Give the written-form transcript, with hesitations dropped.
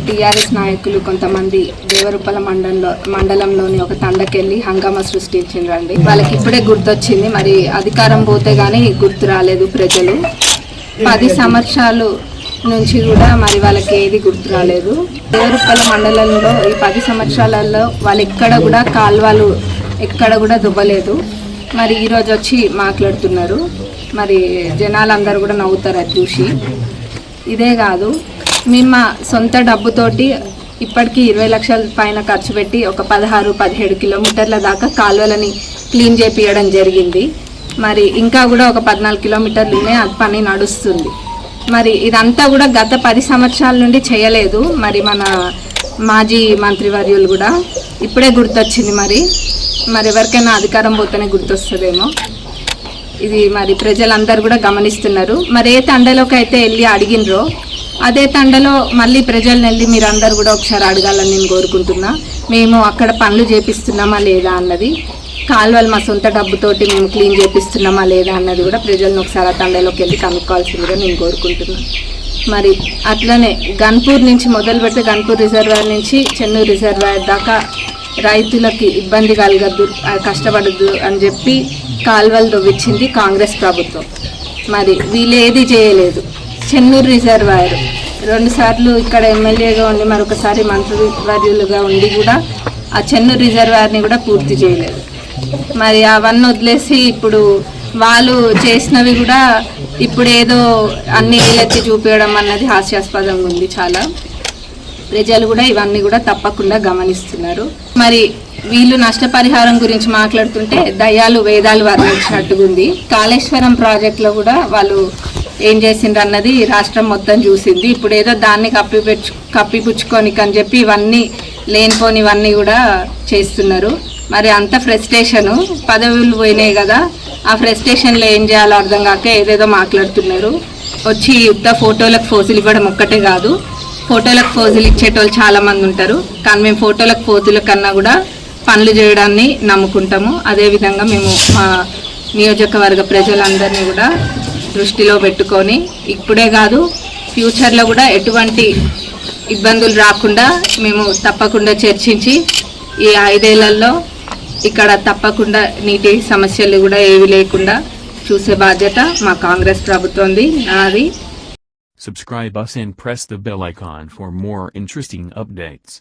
TRS నాయకులు కొంతమంది దేవరుప్పల మండలంలోని ఒక తండకెళ్ళి హంగామా సృష్టించిండ్రండి. వాళ్ళకి ఇప్పుడే గుర్తొచ్చింది, మరి అధికారం పోతే గానీ గుర్తు రాలేదు. ప్రజలు 10 సంవత్సరాలు నుంచి కూడా మరి వాళ్ళకి ఏది గుర్తు రాలేదు. దేవరుప్పల మండలంలో ఈ 10 సంవత్సరాలలో వాళ్ళు ఎక్కడ కూడా కాల్వలు ఎక్కడ కూడా దువ్వలేదు. మరి ఈరోజు వచ్చి మాట్లాడుతున్నారు. మరి జనాలందరూ కూడా నవ్వుతారు అది చూసి. ఇదే కాదు, మేము మా సొంత డబ్బుతోటి ఇప్పటికీ 20 లక్షల పైన ఖర్చు పెట్టి ఒక 16-17 కిలోమీటర్ల దాకా కాలువలని క్లీన్ చేపియడం జరిగింది. మరి ఇంకా కూడా ఒక 14 కిలోమీటర్లు ఉన్నాయి, అది పని నడుస్తుంది. మరి ఇదంతా కూడా గత 10 సంవత్సరాల నుండి చేయలేదు. మరి మన మాజీ మంత్రివర్యులు కూడా ఇప్పుడే గుర్తొచ్చింది. మరి ఎవరికైనా అధికారం పోతేనే గుర్తొస్తుందేమో. ఇది మరి ప్రజలందరూ కూడా గమనిస్తున్నారు. మరి ఏ తండలోకి అయితే వెళ్ళి అడిగినరో అదే తండలో మళ్ళీ ప్రజలను వెళ్ళి మీరు అందరు కూడా ఒకసారి అడగాలని నేను కోరుకుంటున్నా. మేము అక్కడ పనులు చేపిస్తున్నామా లేదా అన్నది, కాలువలు మా సొంత డబ్బుతోటి మేము క్లీన్ చేపిస్తున్నామా లేదా అన్నది కూడా ప్రజలను ఒకసారి ఆ తండలోకి వెళ్ళి కనుక్కోవాల్సిందిగా నేను కోరుకుంటున్నాను. మరి అట్లనే గన్పూర్ నుంచి మొదలు పెడితే గన్పూర్ రిజర్వాయర్ నుంచి చెన్నూరు రిజర్వాయర్ దాకా రైతులకి ఇబ్బంది కలగద్దు, కష్టపడద్దు అని చెప్పి కాలువలు తవ్వించింది కాంగ్రెస్ ప్రభుత్వం. మరి వీళ్ళు ఏది చేయలేదు. చెన్నూరు రిజర్వాయర్ 2 సార్లు ఇక్కడ ఎమ్మెల్యేగా ఉండి మరొకసారి మంత్రివర్యులుగా ఉండి కూడా ఆ చెన్నూరు రిజర్వాయర్ని కూడా పూర్తి చేయలేదు. మరి అవన్నీ వదిలేసి ఇప్పుడు వాళ్ళు చేసినవి కూడా ఇప్పుడు ఏదో అన్ని ఏలెత్తి చూపించడం అన్నది హాస్యాస్పదంగా ఉంది. చాలా ప్రజలు కూడా ఇవన్నీ కూడా తప్పకుండా గమనిస్తున్నారు. మరి వీళ్ళు నష్టపరిహారం గురించి మాట్లాడుతుంటే దయ్యాలు వేదాలు వర్ణించినట్టుగా ఉంది. కాళేశ్వరం ప్రాజెక్టులో కూడా వాళ్ళు ఏం చేసిండ్రు అన్నది రాష్ట్రం మొత్తం చూసింది. ఇప్పుడు ఏదో దాన్ని కప్పిపుచ్చుకోనికి అని చెప్పి ఇవన్నీ లేనిపోనివన్నీ కూడా చేస్తున్నారు. మరి అంత ఫ్రస్ట్రేషను, పదవులు పోయినాయి కదా, ఆ ఫ్రస్ట్రేషన్లో ఏం చేయాలో అర్థం కాక ఏదేదో మాట్లాడుతున్నారు. వచ్చి యుద్ధ ఫోటోలకు ఫోజులు ఇవ్వడం ఒక్కటే కాదు, ఫోటోలకు ఫోజులు ఇచ్చేటోళ్ళు చాలామంది ఉంటారు. కానీ మేము ఫోటోలకు ఫోజుల కన్నా కూడా పనులు చేయడాన్ని నమ్ముకుంటాము. అదేవిధంగా మేము మా నియోజకవర్గ ప్రజలందరినీ కూడా దృష్టిలో పెట్టుకొని ఇప్పుడే కాదు ఫ్యూచర్లో కూడా ఎటువంటి ఇబ్బందులు రాకుండా మేము తప్పకుండా చర్చించి ఈ 5 ఏళ్లలో ఇక్కడ తప్పకుండా నీటి సమస్యలు కూడా ఏవి లేకుండా చూసే బాధ్యత మా కాంగ్రెస్ ప్రభుత్వంది, నాది. Subscribe us and press the bell icon for more interesting updates.